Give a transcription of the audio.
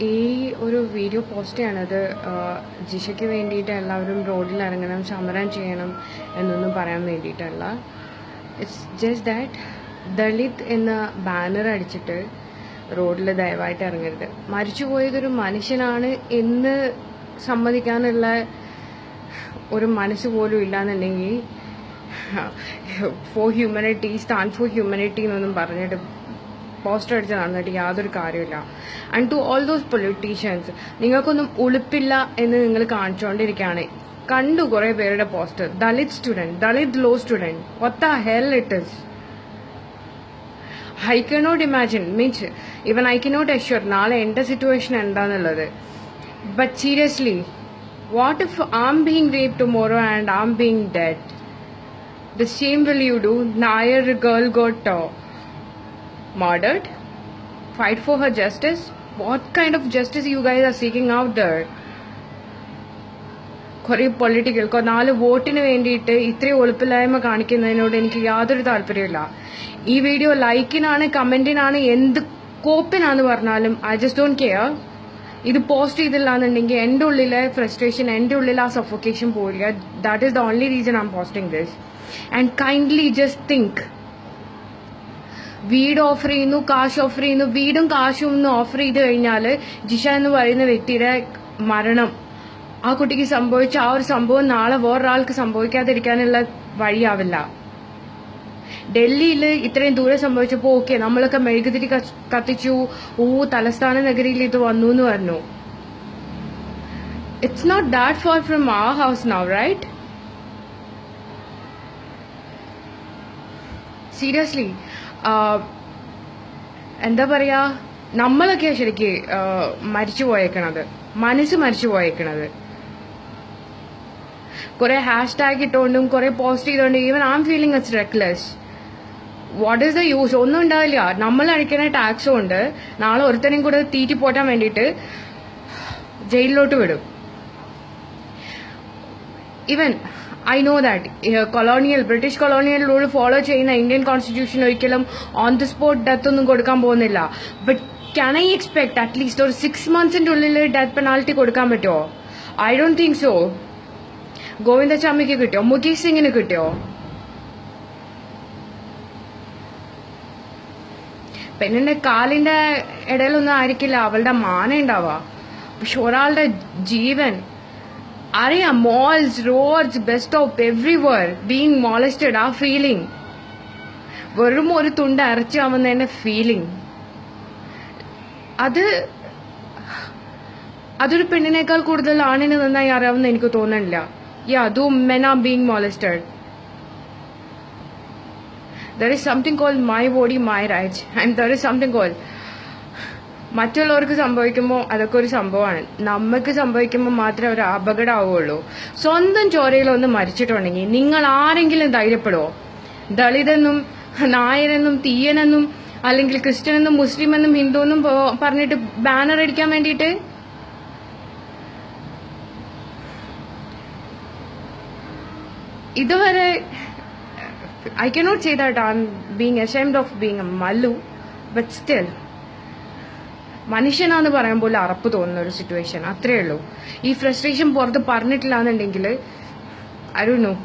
ഈ ഒരു video post ചെയ്യണത് ജിഷയ്ക്ക് വേണ്ടിയിട്ട് എല്ലാവരും റോഡിൽ ഇറങ്ങണം, സമരം ചെയ്യണം എന്നൊന്നും പറയാൻ വേണ്ടിയിട്ടല്ല. ഇറ്റ്സ് ജസ്റ്റ് ദാറ്റ് ദളിത് എന്ന ബാനർ അടിച്ചിട്ട് റോഡിൽ ദയവായിട്ട് ഇറങ്ങരുത്. മരിച്ചുപോയതൊരു മനുഷ്യനാണ് എന്ന് സമ്മതിക്കാനുള്ള ഒരു മനസ്സ് പോലും ഇല്ലാന്നുണ്ടെങ്കിൽ for humanity, stand for humanity എന്നൊന്നും പറഞ്ഞിട്ട് പോസ്റ്റർ അടിച്ച് നടന്നിട്ട് യാതൊരു കാര്യമില്ല. And to all those politicians, നിങ്ങൾക്കൊന്നും ഉളുപ്പില്ല എന്ന് നിങ്ങൾ കാണിച്ചുകൊണ്ടിരിക്കുകയാണ്. കണ്ടു കുറേ പേരുടെ poster, Dalit student, Dalit law student, what the hell it is. I cannot imagine, means even I cannot assure നാളെ എൻ്റെ സിറ്റുവേഷൻ എന്താന്നുള്ളത്. But seriously, what if I'm being raped tomorrow and I'm being dead? The same will you do? Nair girl got murdered. Fight for her justice. What kind of justice you guys are seeking out there? കുറേ political 4 വോട്ടിന് വേണ്ടിയിട്ട് ഇത്രയും ഒളിപ്പില്ലായ്മ കാണിക്കുന്നതിനോട് എനിക്ക് യാതൊരു താല്പര്യമില്ല. ഈ video ലൈക്കിനാണ്, കമന്റിനാണ്, എന്ത് കോപ്പിനാന്ന് പറഞ്ഞാലും ഐ ജസ്റ്റ് ഡോണ്ട് കെയർ. ഇത് പോസ്റ്റ് ചെയ്തില്ല എന്നുണ്ടെങ്കിൽ എൻ്റെ ഉള്ളിലെ ഫ്രസ്ട്രേഷൻ, എൻ്റെ ഉള്ളിൽ ആ സഫോക്കേഷൻ പോയില്ല. That is the only reason I M posting this. And kindly just think, വീട് ഓഫർ ചെയ്യുന്നു, കാശ് ഓഫർ ചെയ്യുന്നു. വീടും കാശും ഒന്ന് ഓഫർ ചെയ്ത് കഴിഞ്ഞാൽ ജിഷ എന്ന് പറയുന്ന വ്യക്തിയുടെ മരണം, ആ കുട്ടിക്ക് സംഭവിച്ച ആ ഒരു സംഭവം നാളെ വേറൊരാൾക്ക് സംഭവിക്കാതിരിക്കാനുള്ള വഴിയാവില്ല. ഡൽഹിയിൽ ഇത്രയും ദൂരം സംഭവിച്ചപ്പോൾ ഓക്കെ, നമ്മളൊക്കെ മെഴുകുതിരി കത്തിച്ചു, തലസ്ഥാന നഗരിയിൽ ഇത് വന്നു എന്ന് പറഞ്ഞു. It's not that far from our house now, right? Seriously, എന്താ പറയാ, നമ്മളൊക്കെയാ ശരിക്ക് മരിച്ചു പോയേക്കണത്, മനസ്സ് മരിച്ചു പോയേക്കണത്. കുറെ #ടാഗ് ഇട്ടുകൊണ്ടും കുറെ പോസ്റ്റ് ചെയ്തുകൊണ്ടും even I am feeling it's reckless. What is the use? ഒന്നും ഉണ്ടാവില്ല. നമ്മൾ അടിക്കുന്ന ടാക്സ് കൊണ്ട് നാളെ ഒരുത്തനെയും കൂടെ തീറ്റി പോറ്റാൻ വേണ്ടിയിട്ട് ജയിലിലോട്ട് വിടും. Even I know that British colonial rule follow ചെയ്യുന്ന ഇന്ത്യൻ കോൺസ്റ്റിറ്റ്യൂഷൻ ഒരിക്കലും ഓൺ ദി സ്പോട്ട് ഡെത്ത് ഒന്നും കൊടുക്കാൻ പോകുന്നില്ല. But can I expect at least ഒരു 6 months ഉള്ളിൽ ഡെത്ത് പെനാൽറ്റി കൊടുക്കാൻ പറ്റുമോ? I don't think so. ഗോവിന്ദചാമിക്ക് കിട്ടിയോ? മുകേഷ് സിംഗിന് കിട്ടിയോ? പെണ്ണിന്റെ കാലിന്റെ ഇടയിലൊന്നും ആയിരിക്കില്ല അവളുടെ മാന ഉണ്ടാവുക. പക്ഷെ ഒരാളുടെ ജീവൻ അറിയാം, malls, roads, bus stop, everywhere being molested. ആ ഫീലിംഗ്, വെറും ഒരു തുണ്ട് ഇറച്ചിയാവുന്നതിന്റെ ഫീലിംഗ്, അതൊരു പെണ്ണിനേക്കാൾ കൂടുതൽ ആണിന് നന്നായി അറിയാവുന്ന എനിക്ക് തോന്നുന്നില്ല. Men are being molested. There is something called my body, my rights, and there is something called മറ്റുള്ളവർക്ക് സംഭവിക്കുമ്പോൾ അതൊക്കെ ഒരു സംഭവമാണ്. നമുക്ക് സംഭവിക്കുമ്പോൾ മാത്രമേ ഒരു അപകടമാവുള്ളൂ. സ്വന്തം ചോരയിലൊന്ന് മരിച്ചിട്ടുണ്ടെങ്കിൽ നിങ്ങൾ ആരെങ്കിലും ധൈര്യപ്പെടുമോ? ദളിതെന്നും നായരെന്നും തീയനെന്നും അല്ലെങ്കിൽ ക്രിസ്ത്യനെന്നും മുസ്ലിമെന്നും ഹിന്ദുവെന്നും പറഞ്ഞിട്ട് ബാനർ അടിക്കാൻ വേണ്ടിയിട്ട്? ഇതുവരെ I cannot say that I'm being ashamed of being a Mallu, but still മനുഷ്യനാന്ന് പറയുമ്പോൾ അറപ്പ് തോന്നുന്ന ഒരു സിറ്റുവേഷൻ, അത്രേ ഉള്ളൂ. ഈ ഫ്രസ്ട്രേഷൻ പുറത്ത് പറഞ്ഞിട്ടില്ല എന്നുണ്ടെങ്കിൽ I don't know.